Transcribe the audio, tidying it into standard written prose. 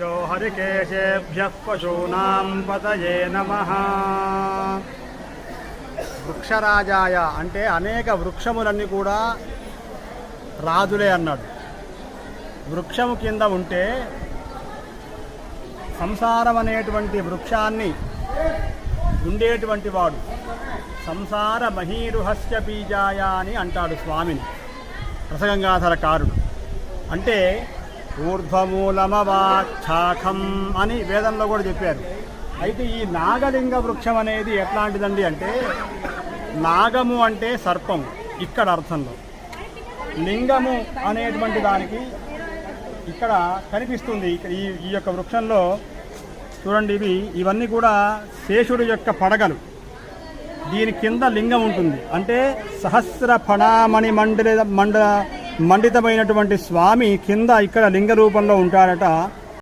गुरुभ्यो हरिकेशेभ्यः पशूनां पतये नमः। వృక్షరాజాయ అంటే అనేక వృక్షములన్నీ కూడా రాజులే అన్నాడు. వృక్షము కింద ఉంటే సంసారం అనేటువంటి వృక్షాన్ని ఉండేటువంటి వాడు సంసార మహీరుహస్య బీజాయ అని అంటాడు స్వామిని రసగంగాధరకారుడు. అంటే ఊర్ధ్వమూలమవాచ్ఛాఖం అని వేదంలో కూడా చెప్పారు. అయితే ఈ నాగలింగ వృక్షం అనేది ఎట్లాంటిదండి అంటే, నాగము అంటే సర్పము ఇక్కడ అర్థంలో, లింగము అనేటువంటి దానికి ఇక్కడ కనిపిస్తుంది. ఈ యొక్క వృక్షంలో చూడండి, ఇవన్నీ కూడా శేషుడు యొక్క పడగలు. దీని కింద లింగం ఉంటుంది. అంటే సహస్ర ఫణామణి మండితమైనటువంటి స్వామి కింద ఇక్కడ లింగ రూపంలో ఉంటాడట.